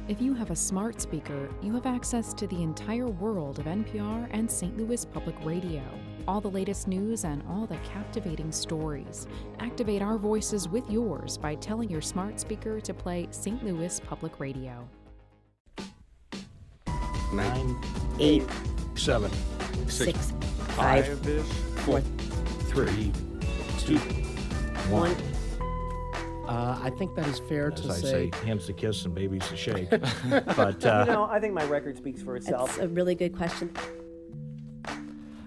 If you have a smart speaker, you have access to the entire world of NPR and St. Louis Public Radio. All the latest news and all the captivating stories. Activate our voices with yours by telling your smart speaker to play St. Louis Public Radio. 9, 8, 7, 6, 5, 4, 3, 2, 1. I think that is fair to As I say. say, hands to kiss and babies to shake. But I think my record speaks for itself. That's a really good question.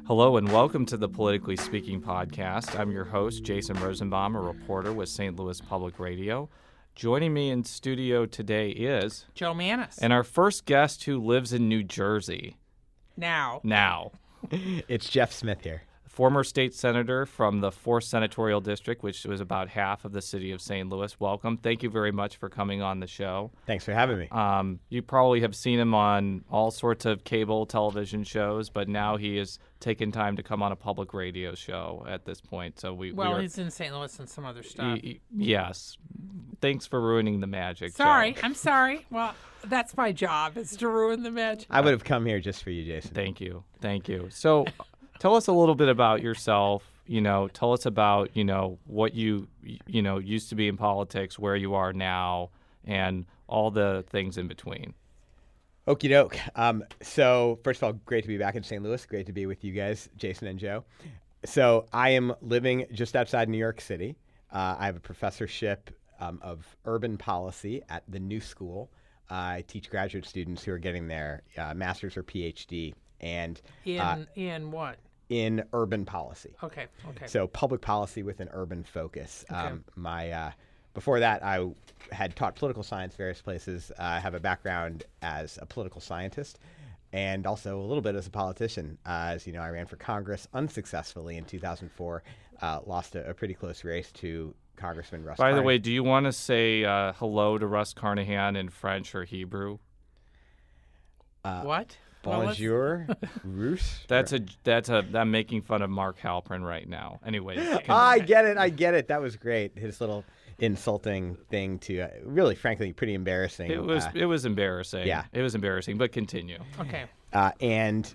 Hello and welcome to the Politically Speaking podcast. I'm your host, Jason Rosenbaum, a reporter with St. Louis Public Radio. Joining me in studio today is Joe Mannies. and our first guest who lives in New Jersey. Now. It's Jeff Smith here. Former state senator from the 4th Senatorial District, which was about half of the city of St. Louis. Welcome. Thank you very much for coming on the show. Thanks for having me. You probably have seen him on all sorts of cable television shows, but now he has taken time to come on a public radio show at this point. So he's in St. Louis and some other stuff. Yes. Thanks for ruining the magic. Sorry. Joe. I'm sorry. Well, that's my job, is to ruin the magic. I would have come here just for you, Jason. Thank you. So tell us a little bit about yourself. Tell us about, what you used to be in politics, where you are now, and all the things in between. Okie doke. So first of all, great to be back in St. Louis. Great to be with you guys, Jason and Joe. So I am living just outside New York City. I have a professorship of urban policy at the New School. I teach graduate students who are getting their master's or PhD. And in what? In urban policy. Okay. So public policy with an urban focus. Okay. Before that, I had taught political science various places. I have a background as a political scientist and also a little bit as a politician. As you know, I ran for Congress unsuccessfully in 2004, lost a pretty close race to Congressman Russ By the Carnahan. way, do you want to say hello to Russ Carnahan in French or Hebrew? What? Bonjour, Russe. I'm making fun of Mark Halperin right now. Anyways. I get it. That was great. His little insulting thing to really, frankly, pretty embarrassing. It was embarrassing. Yeah. It was embarrassing, but continue. Okay. And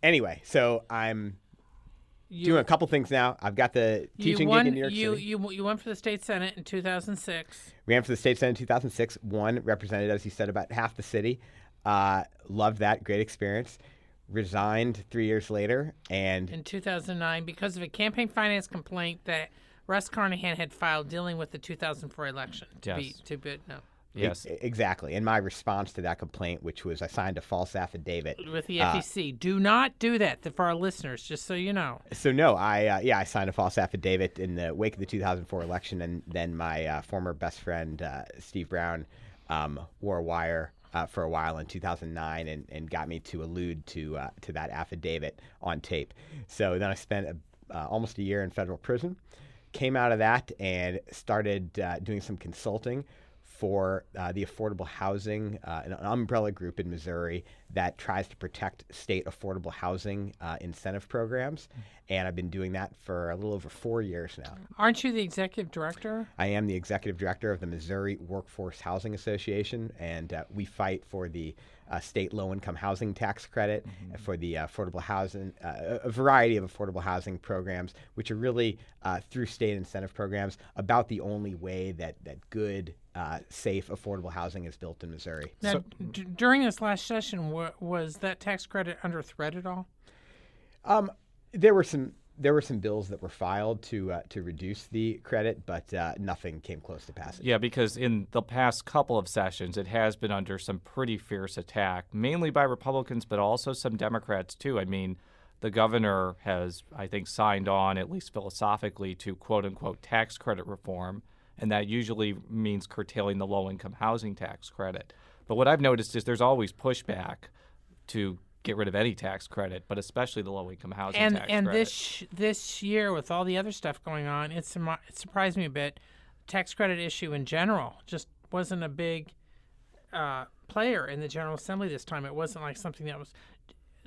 anyway, so I'm doing a couple things now. I've got the teaching gig in New York City. You went for the state senate in 2006. Ran for the state senate in 2006. Won, represented, as you said, about half the city. Loved that. Great experience. Resigned 3 years later. And in 2009, because of a campaign finance complaint that Russ Carnahan had filed dealing with the 2004 election. Yes. Exactly. And my response to that complaint, which was I signed a false affidavit. With the FEC. Do not do that for our listeners, just so you know. So, no, I signed a false affidavit in the wake of the 2004 election. And then my former best friend, Steve Brown, wore a wire for a while in 2009 and got me to allude to that affidavit on tape. So then I spent almost a year in federal prison, came out of that and started doing some consulting for the affordable housing, an umbrella group in Missouri that tries to protect state affordable housing incentive programs. And I've been doing that for a little over 4 years now. Aren't you the executive director? I am the executive director of the Missouri Workforce Housing Association, and we fight for the state low-income housing tax credit, for the affordable housing, a variety of affordable housing programs, which are really, through state incentive programs, about the only way that good, safe, affordable housing is built in Missouri. Now, during this last session, was that tax credit under threat at all? There were some bills that were filed to reduce the credit, but nothing came close to passage. Yeah, because in the past couple of sessions, it has been under some pretty fierce attack, mainly by Republicans, but also some Democrats, too. I mean, the governor has, I think, signed on, at least philosophically, to quote-unquote tax credit reform, and that usually means curtailing the low-income housing tax credit. But what I've noticed is there's always pushback to get rid of any tax credit, but especially the low-income housing tax credit. And this year, with all the other stuff going on, it surprised me a bit. Tax credit issue in general just wasn't a big player in the General Assembly this time. It wasn't like something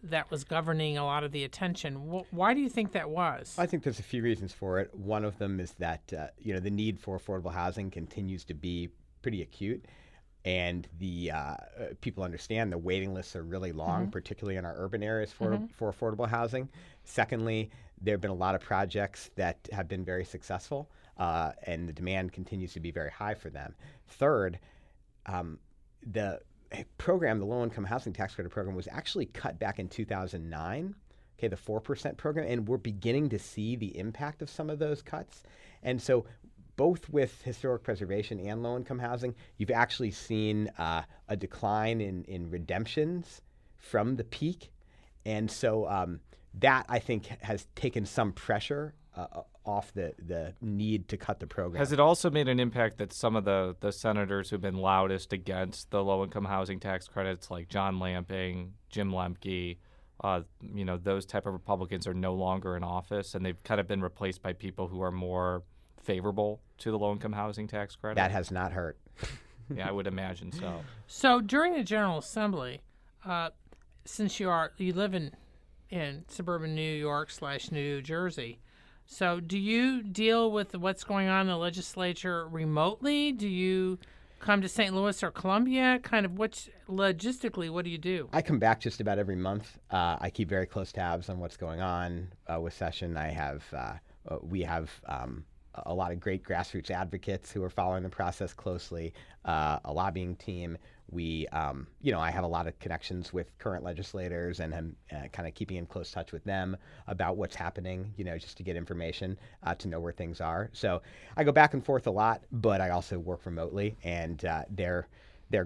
that was governing a lot of the attention. Why do you think that was? I think there's a few reasons for it. One of them is that the need for affordable housing continues to be pretty acute. and the people understand the waiting lists are really long, particularly in our urban areas for affordable housing. Secondly, there have been a lot of projects that have been very successful, and the demand continues to be very high for them. Third, the program, the low-income housing tax credit program, was actually cut back in 2009, the 4% program, and we're beginning to see the impact of some of those cuts. And so both with historic preservation and low-income housing, you've actually seen a decline in redemptions from the peak. And so that, I think, has taken some pressure off the need to cut the program. Has it also made an impact that some of the senators who've been loudest against the low-income housing tax credits, like John Lamping, Jim Lemke, those type of Republicans are no longer in office, and they've kind of been replaced by people who are more favorable to the low-income housing tax credit? That has not hurt. Yeah, I would imagine so. So during the General Assembly, since you live in suburban New York / New Jersey, so do you deal with what's going on in the legislature remotely? Do you come to St. Louis or Columbia? Kind of logistically, what do you do? I come back just about every month. I keep very close tabs on what's going on with session. We have a lot of great grassroots advocates who are following the process closely, a lobbying team. I have a lot of connections with current legislators, and I'm kind of keeping in close touch with them about what's happening, just to get information, to know where things are. So I go back and forth a lot, but I also work remotely, and they're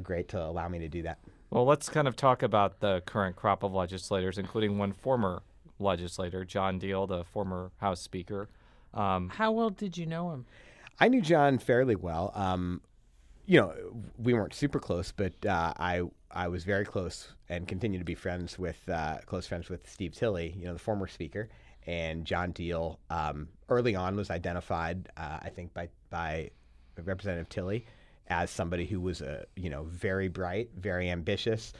great to allow me to do that. Well, let's kind of talk about the current crop of legislators, including one former legislator, John Deal, the former House Speaker. How well did you know him? I knew John fairly well. We weren't super close, but I was very close and continue to be close friends with Steve Tilley, the former speaker. And John Deal early on was identified, I think, by Representative Tilley as somebody who was very bright, very ambitious,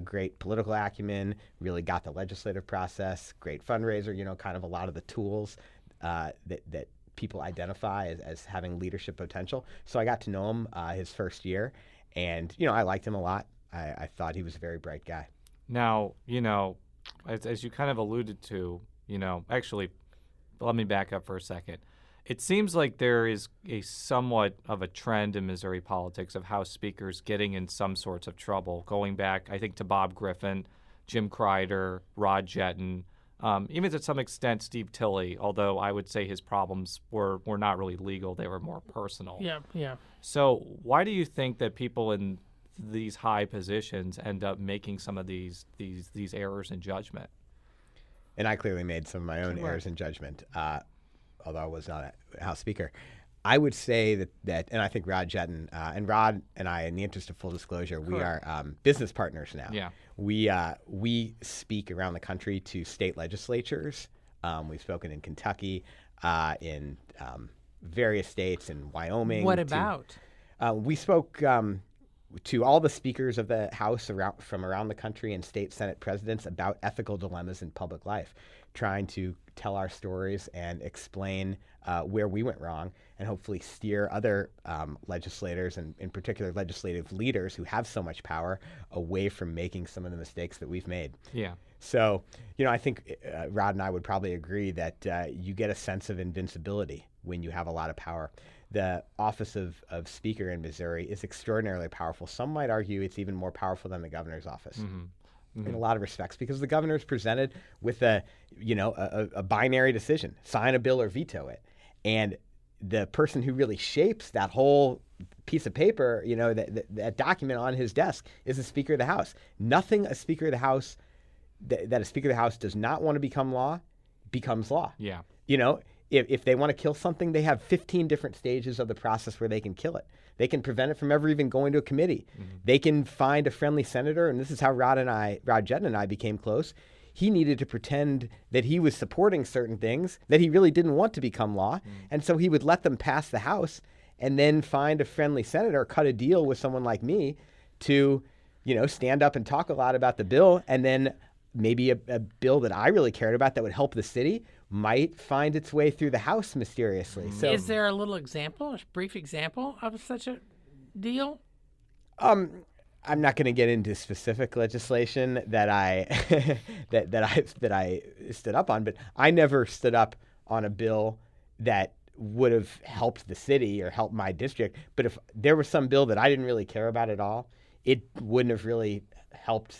great political acumen, really got the legislative process, great fundraiser, kind of a lot of the tools that people identify as having leadership potential. So I got to know him his first year, and I liked him a lot. I thought he was a very bright guy. Now, as you kind of alluded to, actually, let me back up for a second. It seems like there is a somewhat of a trend in Missouri politics of House speakers getting in some sorts of trouble, going back, I think, to Bob Griffin, Jim Crider, Rod Jetton, even to some extent Steve Tilley, although I would say his problems were not really legal. They were more personal. Yeah. So why do you think that people in these high positions end up making some of these errors in judgment? And I clearly made some of my own errors in judgment, although I was not a House Speaker. I would say that, and I think Rod Jetton, and Rod and I, in the interest of full disclosure, we are business partners now. Yeah. We speak around the country to state legislatures. We've spoken in Kentucky, in various states, in Wyoming. What about? We spoke to all the speakers of the House from around the country and state Senate presidents about ethical dilemmas in public life, trying to tell our stories and explain where we went wrong, and hopefully steer other legislators and in particular legislative leaders who have so much power away from making some of the mistakes that we've made. Yeah. So, I think Rod and I would probably agree that you get a sense of invincibility when you have a lot of power. The office of Speaker in Missouri is extraordinarily powerful. Some might argue it's even more powerful than the governor's office. Mm-hmm. In a lot of respects, because the governor is presented with a binary decision: sign a bill or veto it. And the person who really shapes that whole piece of paper, that document on his desk, is the Speaker of the House. Nothing a Speaker of the House that a Speaker of the House does not want to become law becomes law. Yeah. If they want to kill something, they have 15 different stages of the process where they can kill it. They can prevent it from ever even going to a committee. Mm-hmm. They can find a friendly senator, and this is how Rod Jetton and I became close. He needed to pretend that he was supporting certain things that he really didn't want to become law, and so he would let them pass the House and then find a friendly senator, cut a deal with someone like me to, stand up and talk a lot about the bill, and then maybe a bill that I really cared about that would help the city might find its way through the House mysteriously. So, is there a little example, a brief example of such a deal? I'm not going to get into specific legislation that I that I stood up on, but I never stood up on a bill that would have helped the city or helped my district. But if there was some bill that I didn't really care about at all, it wouldn't have really helped,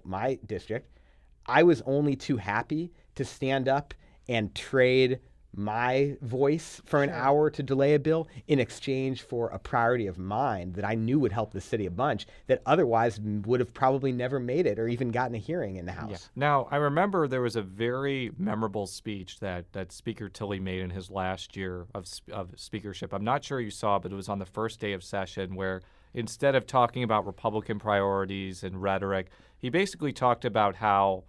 my district. I was only too happy to stand up and trade my voice for an hour to delay a bill in exchange for a priority of mine that I knew would help the city a bunch that otherwise would have probably never made it or even gotten a hearing in the House. Yeah. Now, I remember there was a very memorable speech that Speaker Tilley made in his last year of speakership. I'm not sure you saw, but it was on the first day of session where instead of talking about Republican priorities and rhetoric, he basically talked about how,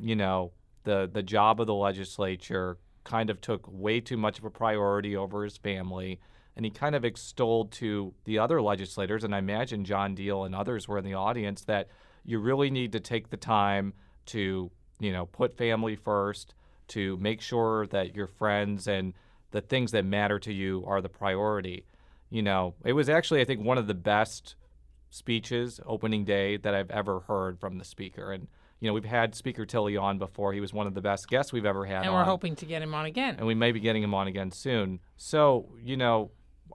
the job of the legislature kind of took way too much of a priority over his family, and he kind of extolled to the other legislators, and I imagine John Deal and others were in the audience, that you really need to take the time to, put family first, to make sure that your friends and the things that matter to you are the priority. It was actually, I think, one of the best speeches opening day that I've ever heard from the speaker. And we've had Speaker Tilley on before. He was one of the best guests we've ever had on. And we're hoping to get him on again. And we may be getting him on again soon. So,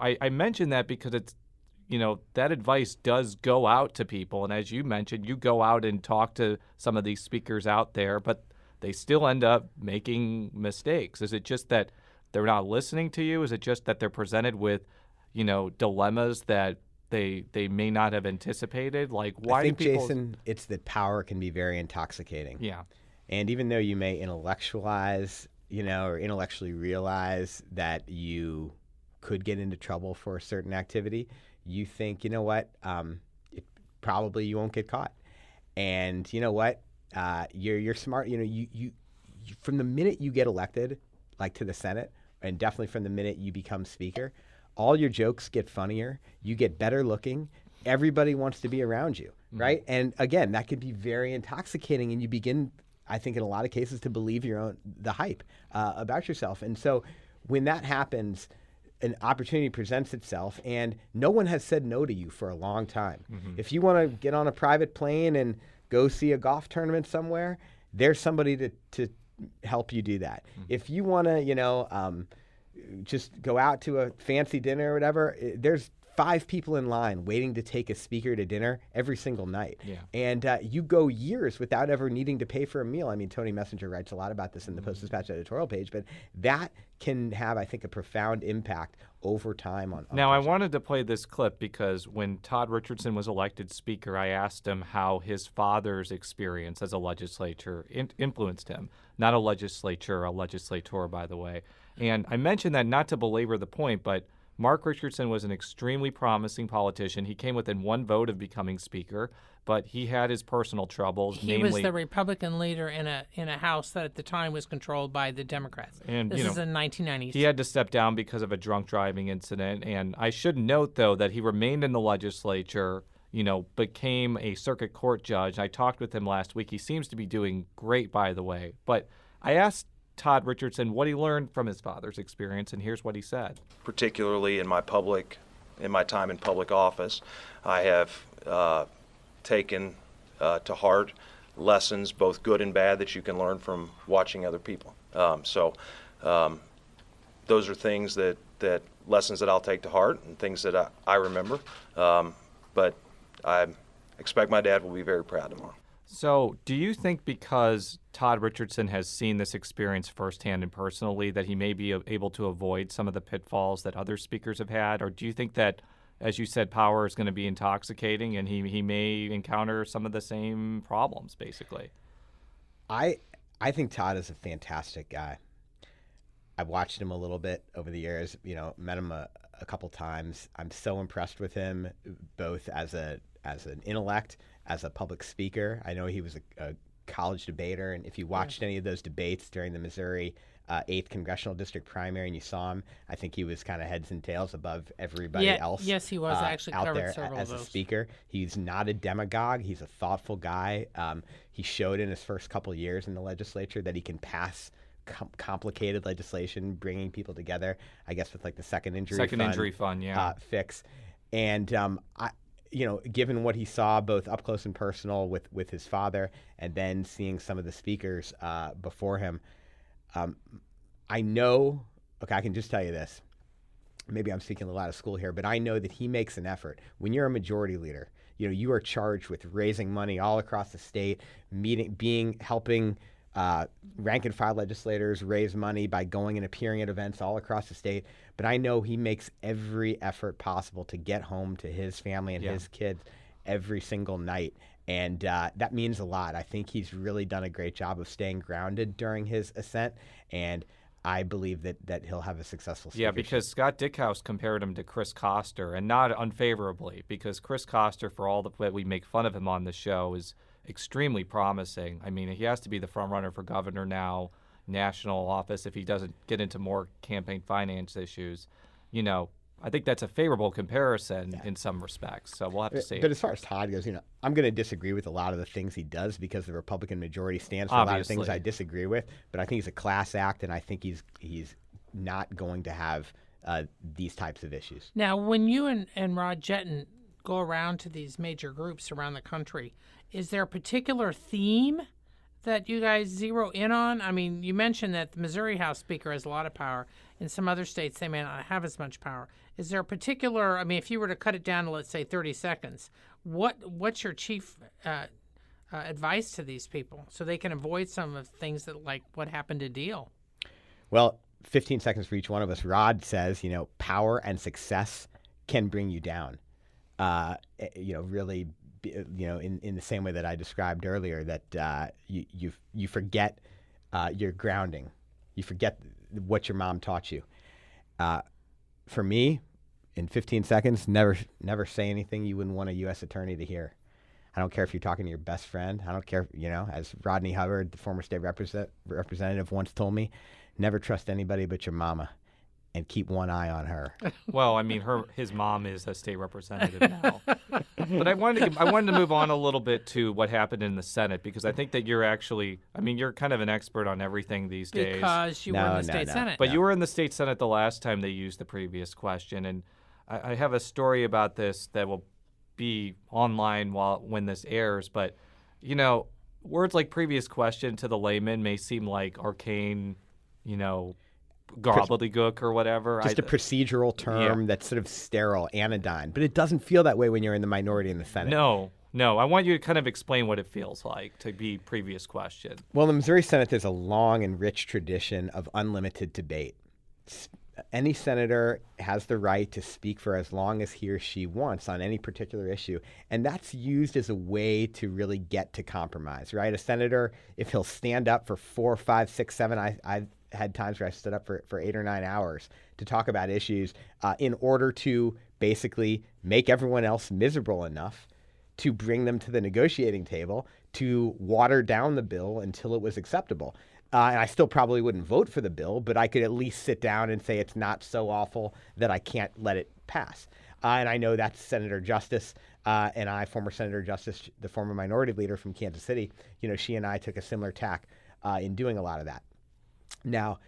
I mention that because it's, that advice does go out to people. And as you mentioned, you go out and talk to some of these speakers out there, but they still end up making mistakes. Is it just that they're not listening to you? Is it just that they're presented with, dilemmas that they may not have anticipated? Like, why I think, do people... Jason, it's that power can be very intoxicating. Yeah. And even though you may intellectualize, or intellectually realize that you could get into trouble for a certain activity, you think, probably you won't get caught. And you know what? You're smart. You from the minute you get elected, like to the Senate, and definitely from the minute you become speaker, all your jokes get funnier. You get better looking. Everybody wants to be around you, right? And again, that can be very intoxicating, and you begin, I think, in a lot of cases, to believe the hype about yourself. And so, when that happens, an opportunity presents itself, and no one has said no to you for a long time. If you want to get on a private plane and go see a golf tournament somewhere, there's somebody to help you do that. If you want to, just go out to a fancy dinner or whatever, there's 5 people in line waiting to take a speaker to dinner every single night. Yeah. And you go years without ever needing to pay for a meal. I mean, Tony Messenger writes a lot about this in the Post-Dispatch editorial page, but that can have, I think, a profound impact over time on Now, I wanted to play this clip because when Todd Richardson was elected speaker, I asked him how his father's experience as a legislator influenced him. Not a legislature, a legislator, by the way. And I mentioned that not to belabor the point, but Mark Richardson was an extremely promising politician. He came within 1 vote of becoming speaker, but he had his personal troubles. He was the Republican leader in a House that at the time was controlled by the Democrats. And this is in the 1990s. He had to step down because of a drunk driving incident. And I should note, though, that he remained in the legislature, became a circuit court judge. I talked with him last week. He seems to be doing great, by the way. But I asked Todd Richardson what he learned from his father's experience, and here's what he said. Particularly in my time in public office, I have taken to heart lessons, both good and bad, that you can learn from watching other people. So those are things that lessons that I'll take to heart and things that I remember. But I expect my dad will be very proud tomorrow. So do you think because Todd Richardson has seen this experience firsthand and personally that he may be able to avoid some of the pitfalls that other speakers have had? Or do you think that, as you said, power is going to be intoxicating and he may encounter some of the same problems, basically? I think Todd is a fantastic guy. I've watched him a little bit over the years, met him a couple times. I'm so impressed with him, both as an intellect, as a public speaker. I know he was a college debater, and if you watched any of those debates during the Missouri 8th Congressional District primary and you saw him, I think he was kind of heads and tails above everybody else. Yes, he was. I actually out covered there several as of a those. speaker. He's not a demagogue. He's a thoughtful guy. He showed in his first couple years in the legislature that he can pass complicated legislation, bringing people together, I guess with like the second injury fund fix. And given what he saw both up close and personal with his father, and then seeing some of the speakers before him, I know. Okay, I can just tell you this. Maybe I'm speaking a lot of school here, but I know that he makes an effort. When you're a majority leader, you are charged with raising money all across the state, helping rank and file legislators raise money by going and appearing at events all across the state. But I know he makes every effort possible to get home to his family and his kids every single night. And that means a lot. I think he's really done a great job of staying grounded during his ascent. And I believe that he'll have a successful speakership. Yeah, because Scott Dickhouse compared him to Chris Koster, and not unfavorably, because Chris Koster, for all that we make fun of him on the show, is extremely promising. I mean, he has to be the front runner for governor now, national office, if he doesn't get into more campaign finance issues. I think that's a favorable comparison in some respects. So we'll have to see. But as far as Todd goes, I'm going to disagree with a lot of the things he does because the Republican majority stands for a lot of things I disagree with. But I think he's a class act, and I think he's not going to have these types of issues. Now, when you and Rod Jetton go around to these major groups around the country, is there a particular theme that you guys zero in on? I mean, you mentioned that the Missouri House Speaker has a lot of power. In some other states, they may not have as much power. Is there a particular, if you were to cut it down to, let's say, 30 seconds, what's your chief advice to these people so they can avoid some of the things that, like what happened to Deal? Well, 15 seconds for each one of us. Rod says, power and success can bring you down. Really, in the same way that I described earlier, that you forget your grounding. You forget what your mom taught you. For me, in 15 seconds, never say anything you wouldn't want a U.S. attorney to hear. I don't care if you're talking to your best friend. I don't care, as Rodney Hubbard, the former state representative, once told me, never trust anybody but your mama, and keep one eye on her. Well, his mom is a state representative now. But I wanted to move on a little bit to what happened in the Senate, because I think that you're actually, you're kind of an expert on everything these days. Because you were in the state Senate. But you were in the state Senate the last time they used the previous question, and I have a story about this that will be online when this airs. But, words like previous question to the layman may seem like arcane, gobbledygook or whatever. Just a procedural term that's sort of sterile, anodyne. But it doesn't feel that way when you're in the minority in the Senate. No. I want you to kind of explain what it feels like to be previous question. Well, in the Missouri Senate, there's a long and rich tradition of unlimited debate. Any senator has the right to speak for as long as he or she wants on any particular issue. And that's used as a way to really get to compromise, right? A senator, if he'll stand up for 4, 5, 6, 7, I've had times where I stood up for 8 or 9 hours to talk about issues in order to basically make everyone else miserable enough to bring them to the negotiating table to water down the bill until it was acceptable. And I still probably wouldn't vote for the bill, but I could at least sit down and say it's not so awful that I can't let it pass. And I know that's Senator Justice and I, former Senator Justice, the former minority leader from Kansas City, she and I took a similar tack in doing a lot of that. Now,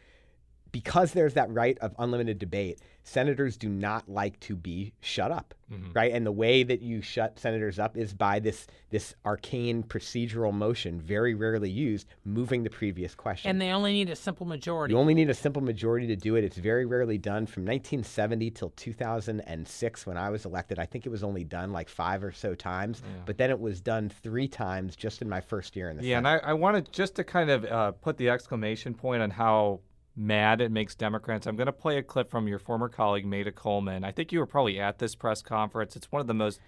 because there's that right of unlimited debate, senators do not like to be shut up, right? And the way that you shut senators up is by this arcane procedural motion, very rarely used, moving the previous question. And they only need a simple majority. You only need a simple majority to do it. It's very rarely done. From 1970 till 2006, when I was elected, I think it was only done like 5 or so times, but then it was done 3 times just in my first year in the Senate. And I wanted just to kind of put the exclamation point on how mad it makes Democrats. I'm going to play a clip from your former colleague, Maida Coleman. I think you were probably at this press conference. It's one of the most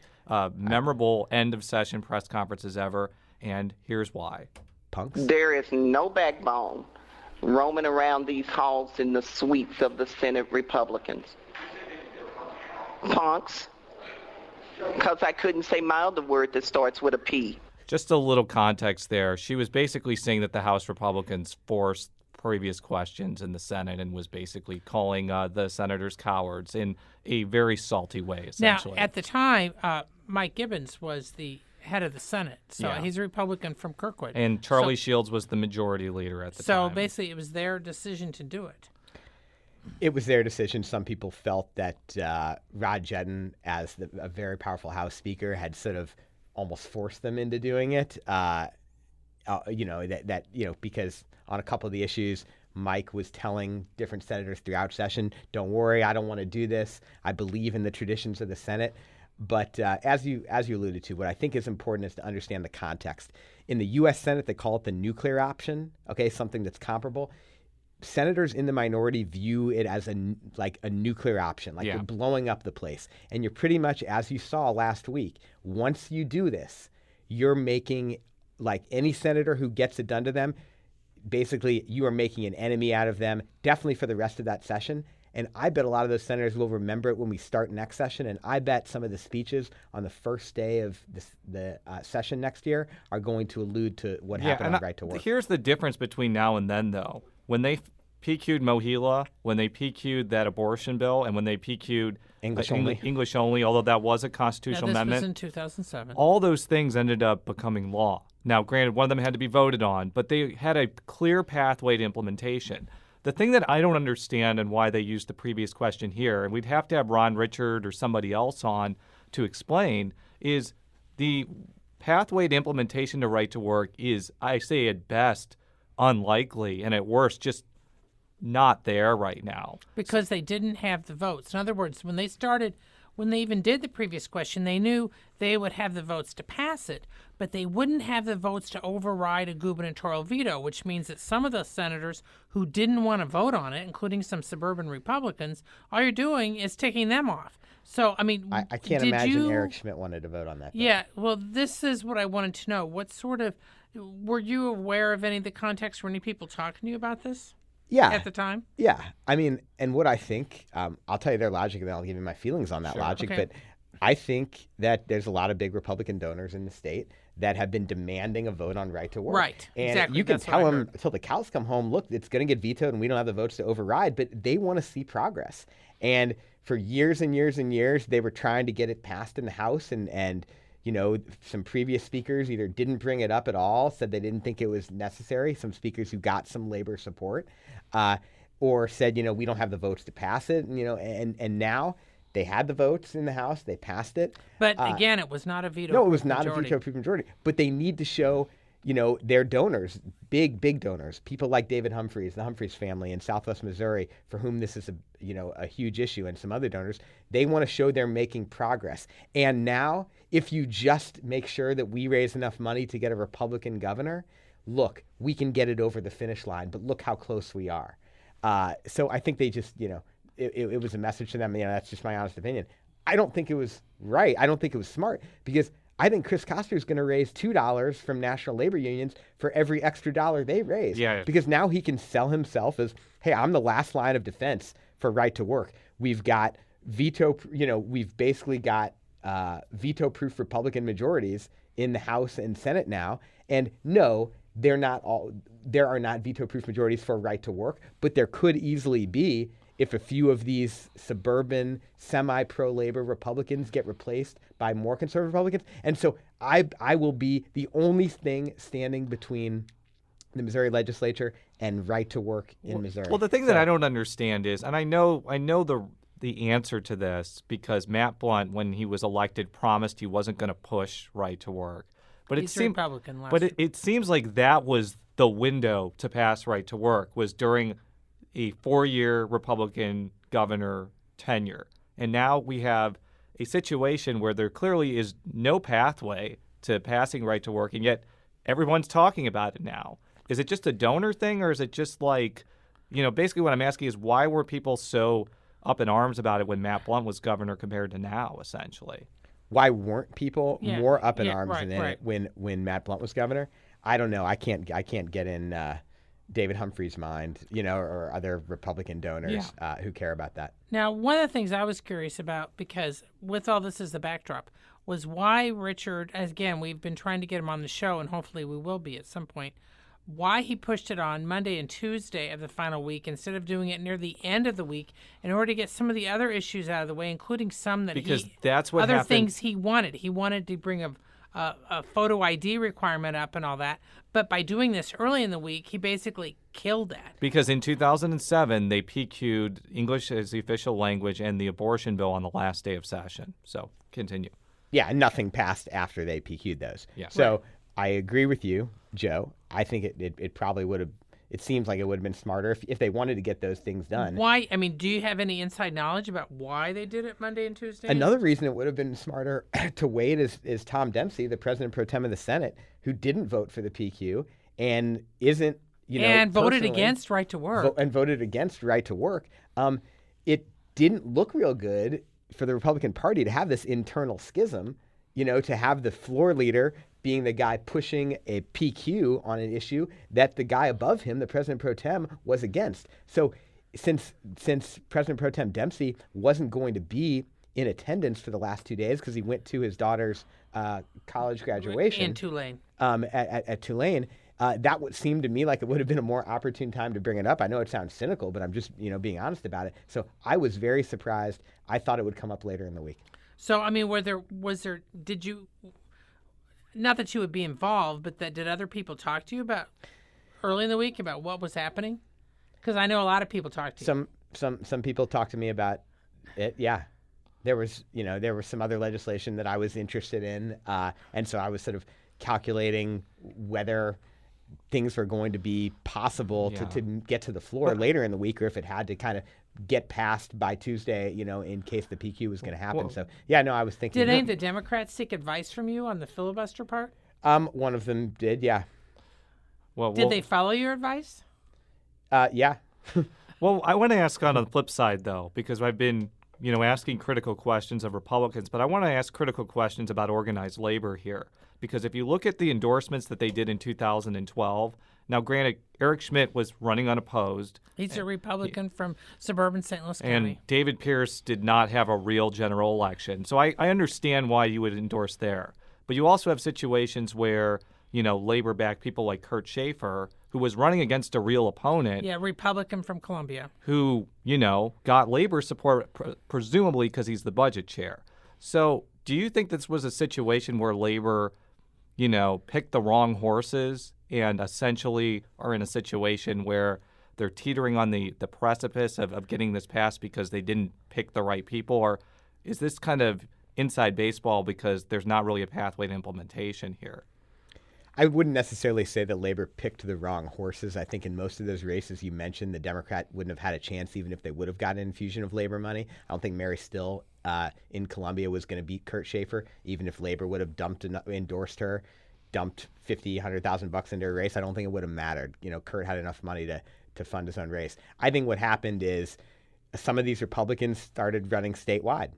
memorable end-of-session press conferences ever, and here's why. Punks? There is no backbone roaming around these halls in the suites of the Senate Republicans. Punks, because I couldn't say my other word that starts with a P. Just a little context there. She was basically saying that the House Republicans forced previous questions in the Senate and was basically calling the senators cowards in a very salty way, essentially. Now, at the time, Mike Gibbons was the head of the Senate, so he's a Republican from Kirkwood. And Charlie Shields was the majority leader at the time. So basically, it was their decision to do it. It was their decision. Some people felt that Rod Jedden, as a very powerful House Speaker, had sort of almost forced them into doing it. Because on a couple of the issues, Mike was telling different senators throughout session, "Don't worry, I don't want to do this. I believe in the traditions of the Senate." But as you alluded to, what I think is important is to understand the context. In the U.S. Senate, they call it the nuclear option. Okay, something that's comparable. Senators in the minority view it as a nuclear option, like you're blowing up the place. And you're pretty much, as you saw last week, once you do this, you're making, like any senator who gets it done to them, basically you are making an enemy out of them, definitely for the rest of that session. And I bet a lot of those senators will remember it when we start next session. And I bet some of the speeches on the first day of the session next year are going to allude to what happened on Right to Work. Here's the difference between now and then, though. When they PQ'd Mohila, when they PQ'd that abortion bill, and when they PQ'd English only, although that was a constitutional amendment. This was in 2007. All those things ended up becoming law. Now, granted, one of them had to be voted on, but they had a clear pathway to implementation. The thing that I don't understand and why they used the previous question here, and we'd have to have Ron Richard or somebody else on to explain, is the pathway to implementation to Right to Work is, I say at best, unlikely, and at worst, just not there right now. Because they didn't have the votes. In other words, when they even did the previous question, they knew they would have the votes to pass it, but they wouldn't have the votes to override a gubernatorial veto, which means that some of the senators who didn't want to vote on it, including some suburban Republicans, all you're doing is ticking them off. So, I mean, I can't imagine Eric Schmidt wanted to vote on that. Yeah, well, this is what I wanted to know. Were you aware of any of the context? Were any people talking to you about this? Yeah. At the time? Yeah. I mean, and what I think, I'll tell you their logic and then I'll give you my feelings on that logic. Okay. But I think that there's a lot of big Republican donors in the state that have been demanding a vote on Right to Work. Right. And exactly. you can That's tell them until the cows come home, look, it's going to get vetoed and we don't have the votes to override, but they want to see progress. And for years and years and years, they were trying to get it passed in the House and some previous speakers either didn't bring it up at all, said they didn't think it was necessary. Some speakers who got some labor support, or said, we don't have the votes to pass it. And now they had the votes in the House, they passed it. But again, it was not a veto. No, it was not a veto-proof majority. But they need to show, their donors, big donors, people like David Humphreys, the Humphreys family in Southwest Missouri, for whom this is a huge issue, and some other donors, they want to show they're making progress. And now, if you just make sure that we raise enough money to get a Republican governor, look, we can get it over the finish line, but look how close we are. So I think they just, it was a message to them. That's just my honest opinion. I don't think it was right. I don't think it was smart, because I think Chris Koster is going to raise $2 from national labor unions for every extra dollar they raise. Yeah. Because now he can sell himself as, hey, I'm the last line of defense for Right to Work. We've got we've basically got veto-proof Republican majorities in the House and Senate now. And no, there are not veto-proof majorities for Right to Work, but there could easily be if a few of these suburban, semi-pro-labor Republicans get replaced by more conservative Republicans. And so I will be the only thing standing between the Missouri legislature and Right to Work in Missouri. Well, the thing that I don't understand is, and I know the answer to this, because Matt Blunt, when he was elected, promised he wasn't going to push Right to Work. But He's Republican. It seems like that was the window to pass Right to Work, was during a 4-year Republican governor tenure. And now we have a situation where there clearly is no pathway to passing Right to Work, and yet everyone's talking about it now. Is it just a donor thing, or is it just like, basically what I'm asking is, why were people so up in arms about it when Matt Blunt was governor compared to now, essentially? Why weren't people more up in arms than right. when Matt Blunt was governor? I don't know. I can't get in David Humphreys' mind, or other Republican donors who care about that. Now, one of the things I was curious about, because with all this as the backdrop, was why Richard, again, we've been trying to get him on the show, and hopefully we will be at some point, why he pushed it on Monday and Tuesday of the final week instead of doing it near the end of the week in order to get some of the other issues out of the way, including some that that's what other happened. Things he wanted. He wanted to bring a photo ID requirement up and all that. But by doing this early in the week, he basically killed that. Because in 2007, they PQ'd English as the official language and the abortion bill on the last day of session. So continue. Yeah, and nothing passed after they PQ'd those. Yeah. So I agree with you, Joe. I think it probably would have. It seems like it would have been smarter if they wanted to get those things done. Why? I mean, do you have any inside knowledge about why they did it Monday and Tuesday? Another reason it would have been smarter to wait is Tom Dempsey, the president pro tem of the Senate, who didn't vote for the PQ and isn't, and voted against right to work. Voted against right to work. It didn't look real good for the Republican Party to have this internal schism, to have the floor leader being the guy pushing a PQ on an issue that the guy above him, the president pro tem, was against. So since President pro tem Dempsey wasn't going to be in attendance for the last 2 days because he went to his daughter's college graduation in Tulane, at Tulane, that would seem to me like it would have been a more opportune time to bring it up. I know it sounds cynical, but I'm just being honest about it. So I was very surprised. I thought it would come up later in the week. So I mean, did you? Not that you would be involved, but did other people talk to you about early in the week about what was happening? Because I know a lot of people talked to you. Some people talked to me about it. Yeah, there was some other legislation that I was interested in, and so I was sort of calculating whether things were going to be possible to get to the floor later in the week, or if it had to kind of get passed by Tuesday, in case the PQ was going to happen. So, I was thinking. Did any of the Democrats seek advice from you on the filibuster part? One of them did, yeah. Did they follow your advice? Yeah. Well, I want to ask on the flip side, though, because I've been, asking critical questions of Republicans, but I want to ask critical questions about organized labor here. Because if you look at the endorsements that they did in 2012, now granted, Eric Schmidt was running unopposed. He's a Republican from suburban St. Louis County. And David Pierce did not have a real general election. So I understand why you would endorse there. But you also have situations where, labor-backed people like Kurt Schaefer, who was running against a real opponent. Yeah, Republican from Columbia. Who, got labor support presumably because he's the budget chair. So do you think this was a situation where labor, picked the wrong horses and essentially are in a situation where they're teetering on the precipice of getting this passed because they didn't pick the right people? Or is this kind of inside baseball because there's not really a pathway to implementation here? I wouldn't necessarily say that labor picked the wrong horses. I think in most of those races you mentioned, the Democrat wouldn't have had a chance even if they would have gotten an infusion of labor money. I don't think Mary Still in Columbia was going to beat Kurt Schaefer, even if labor would have endorsed her, dumped $100,000 into a race. I don't think it would have mattered. Kurt had enough money to fund his own race. I think what happened is some of these Republicans started running statewide.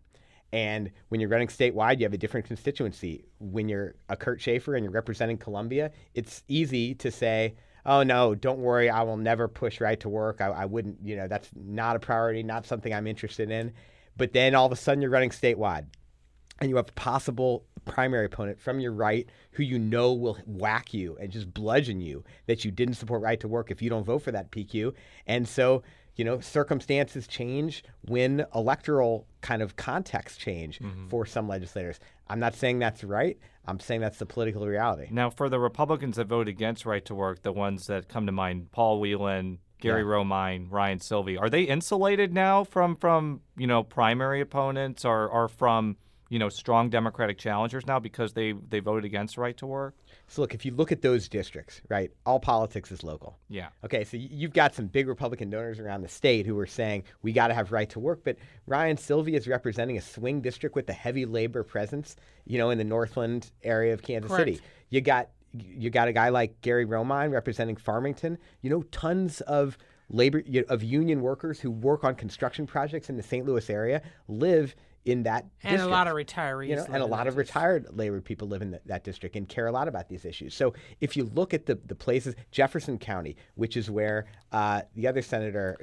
And when you're running statewide, you have a different constituency. When you're a Kurt Schaefer and you're representing Columbia, it's easy to say, oh, no, don't worry, I will never push right to work. I wouldn't, that's not a priority, not something I'm interested in. But then all of a sudden you're running statewide and you have a possible primary opponent from your right who will whack you and just bludgeon you that you didn't support right to work if you don't vote for that PQ. And so, circumstances change when electoral kind of context change for some legislators. I'm not saying that's right. I'm saying that's the political reality. Now, for the Republicans that vote against right to work, the ones that come to mind, Paul Whelan, Gary Romine, Ryan Silvey, are they insulated now from primary opponents or from strong Democratic challengers now because they voted against right to work? So look, if you look at those districts, right, all politics is local. Yeah. Okay, so you've got some big Republican donors around the state who are saying we got to have right to work, but Ryan Silvey is representing a swing district with a heavy labor presence, in the Northland area of Kansas City. You got a guy like Gary Romine representing Farmington. Tons of of union workers who work on construction projects in the St. Louis area live in that district. And a lot of retirees. And a lot of retired labor people live in that district and care a lot about these issues. So if you look at the places, Jefferson County, which is where the other senator,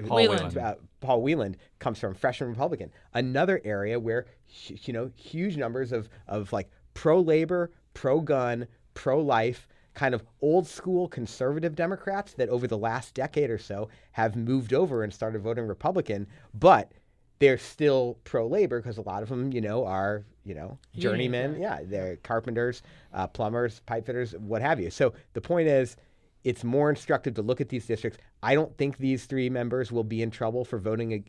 Paul Whelan, comes from, freshman Republican, another area where, huge numbers of like pro-labor, pro-gun, pro-life, kind of old school conservative Democrats that over the last decade or so have moved over and started voting Republican, but they're still pro-labor because a lot of them, are, journeymen. Union, Yeah, they're carpenters, plumbers, pipe fitters, what have you. So the point is, it's more instructive to look at these districts. I don't think these 3 members will be in trouble for voting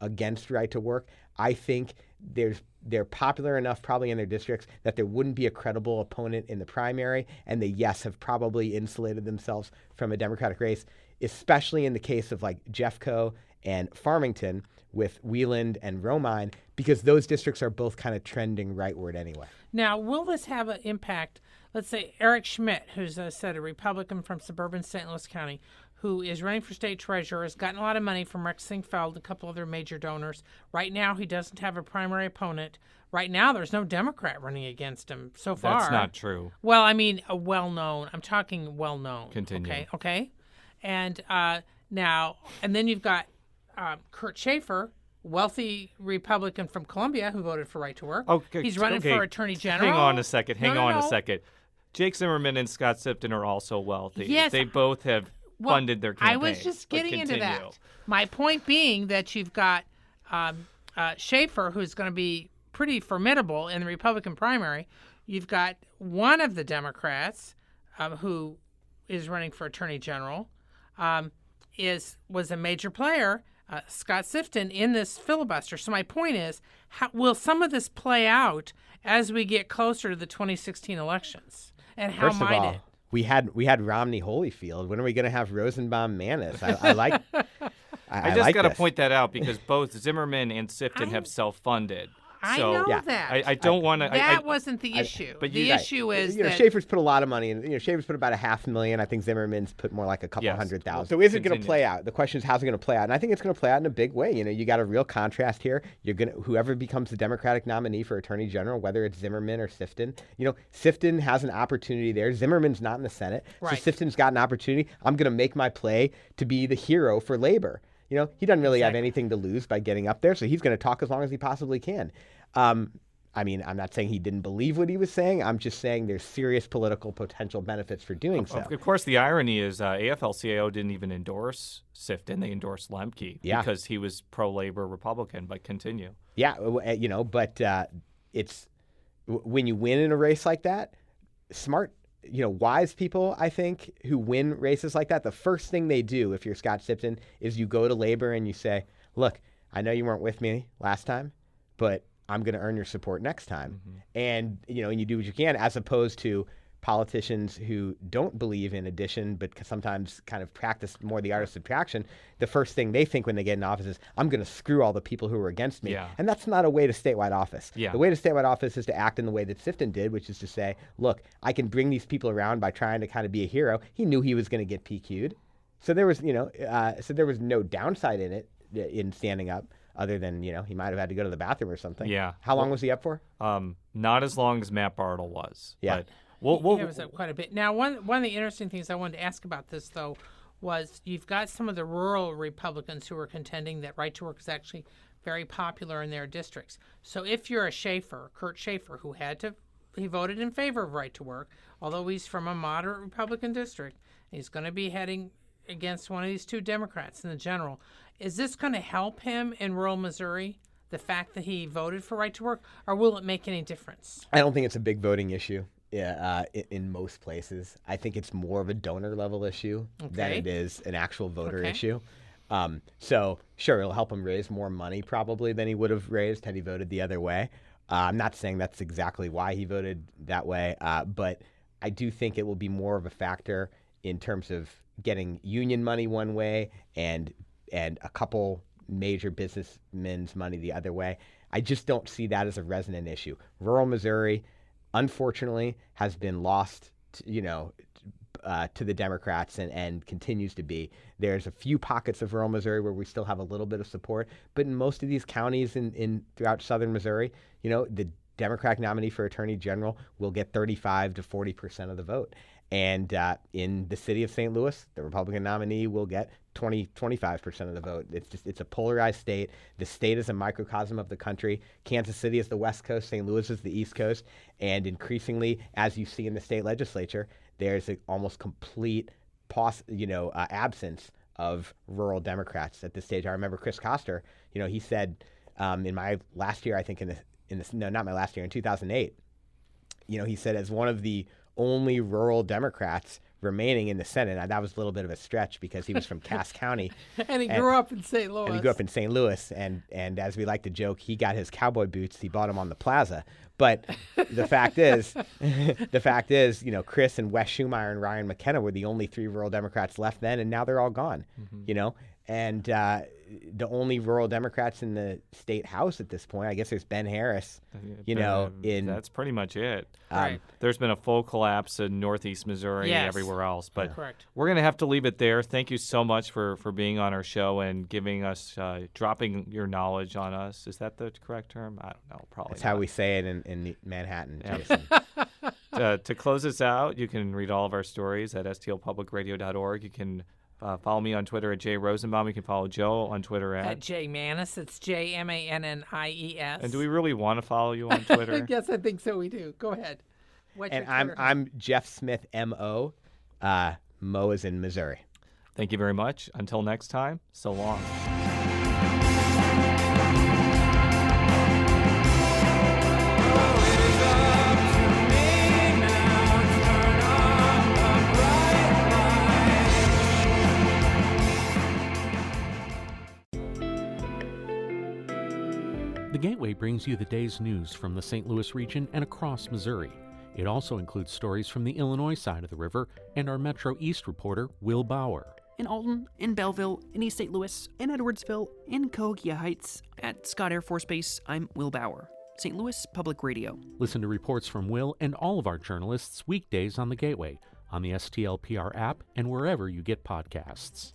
against right to work. I think they're popular enough probably in their districts that there wouldn't be a credible opponent in the primary, and they, yes, have probably insulated themselves from a Democratic race, especially in the case of like Jeffco and Farmington with Wieland and Romine, because those districts are both kind of trending rightward anyway. Now, will this have an impact? Let's say Eric Schmidt, who's a Republican from suburban St. Louis County, who is running for state treasurer, has gotten a lot of money from Rex Singfeld and a couple other major donors. Right now, he doesn't have a primary opponent. Right now, there's no Democrat running against him so far. That's not true. Well, I mean, a well-known. I'm talking well-known. Continue. Okay. And now, and then you've got Kurt Schaefer, wealthy Republican from Columbia who voted for right to work. Okay, he's running for Attorney General. Hang on a second. No. A second. Jake Zimmerman and Scott Sifton are also wealthy. Yes. They both have funded their campaign. I was just getting into that. My point being that you've got Schaefer, who's going to be pretty formidable in the Republican primary. You've got one of the Democrats who is running for Attorney General, was a major player, Scott Sifton, in this filibuster. So my point is, will some of this play out as we get closer to the 2016 elections? And how First of might all, it? We had Romney Holyfield. When are we going to have Rosenbaum Mannies? I like. I just like got to this. point that out because both Zimmerman and Sifton have self-funded. I So know Yeah. that. I don't want to. That wasn't the issue. but the you- Right. issue is You know, that Schaefer's put a lot of money in. Schaefer's put about $500,000. I think Zimmerman's put more like a couple Yes. 100,000. So is it going to Continue. play out? The question is, how's it going to play out? And I think it's going to play out in a big way. You got a real contrast here. Whoever becomes the Democratic nominee for Attorney General, whether it's Zimmerman or Sifton, Sifton has an opportunity there. Zimmerman's not in the Senate, Right. so Sifton's got an opportunity. I'm going to make my play to be the hero for labor. He doesn't really have anything to lose by getting up there, so he's going to talk as long as he possibly can. I mean, I'm not saying he didn't believe what he was saying. I'm just saying there's serious political potential benefits for doing so. Of course, the irony is AFL-CIO didn't even endorse Sifton. They endorsed Lemke because he was pro-labor Republican. But continue. Yeah, but it's when you win in a race like that, smart, wise people, I think, who win races like that, the first thing they do if you're Scott Sifton is you go to labor and you say, look, I know you weren't with me last time, but I'm going to earn your support next time. Mm-hmm. And you do what you can, as opposed to politicians who don't believe in addition, but sometimes kind of practice more the art of subtraction. The first thing they think when they get in office is, I'm going to screw all the people who are against me. Yeah. And that's not a way to statewide office. Yeah. The way to statewide office is to act in the way that Sifton did, which is to say, look, I can bring these people around by trying to kind of be a hero. He knew he was going to get PQ'd. So there was, no downside in it, in standing up. Other than, he might have had to go to the bathroom or something. Yeah. How long was he up for? Not as long as Matt Bartle was. Yeah. But he was up quite a bit. Now, one of the interesting things I wanted to ask about this, though, was you've got some of the rural Republicans who are contending that right to work is actually very popular in their districts. So if you're a Kurt Schaefer, who he voted in favor of right to work, although he's from a moderate Republican district, he's going to be heading against one of these 2 Democrats in the general. Is this going to help him in rural Missouri, the fact that he voted for right to work, or will it make any difference? I don't think it's a big voting issue in most places. I think it's more of a donor level issue than it is an actual voter issue. So, sure, it'll help him raise more money probably than he would have raised had he voted the other way. I'm not saying that's exactly why he voted that way, but I do think it will be more of a factor in terms of getting union money one way and a couple major businessmen's money the other way. I just don't see that as a resonant issue. Rural Missouri, unfortunately, has been lost, to the Democrats and continues to be. There's a few pockets of rural Missouri where we still have a little bit of support, but in most of these counties throughout southern Missouri, the Democratic nominee for Attorney General will get 35 to 40% of the vote. And in the city of St. Louis, the Republican nominee will get 25% of the vote. It's a polarized state. The state is a microcosm of the country. Kansas City is the West Coast, St. Louis is the East Coast. And increasingly, as you see in the state legislature, there's an almost complete absence of rural Democrats at this stage. I remember Chris Koster, he said, in my last year, I think no, not my last year, in 2008, he said as one of the only rural Democrats remaining in the Senate. Now, that was a little bit of a stretch because he was from Cass County. And he grew up in St. Louis. And he grew up in St. Louis. And as we like to joke, he got his cowboy boots. He bought them on the plaza. But the fact is, Chris and Wes Schumeyer and Ryan McKenna were the only 3 rural Democrats left then, and now they're all gone, And the only rural Democrats in the state house at this point, I guess there's Ben Harris, That's pretty much it. Right. There's been a full collapse in northeast Missouri and everywhere else. But Correct. We're going to have to leave it there. Thank you so much for being on our show and giving us, dropping your knowledge on us. Is that the correct term? I don't know. Probably That's not. how we say it in Manhattan, Yeah. Jason. To close us out, you can read all of our stories at stlpublicradio.org. You can follow me on Twitter at Jay Rosenbaum. You can follow Joe on Twitter At Jay Mannies. It's JMANNIES. And do we really want to follow you on Twitter? Yes, I think so. We do. Go ahead. What's And your Twitter I'm Jeff Smith, M.O. Mo is in Missouri. Thank you very much. Until next time, so long. The Gateway brings you the day's news from the St. Louis region and across Missouri. It also includes stories from the Illinois side of the river and our Metro East reporter, Will Bauer. In Alton, in Belleville, in East St. Louis, in Edwardsville, in Cahokia Heights, at Scott Air Force Base, I'm Will Bauer. St. Louis Public Radio. Listen to reports from Will and all of our journalists weekdays on the Gateway, on the STLPR app, and wherever you get podcasts.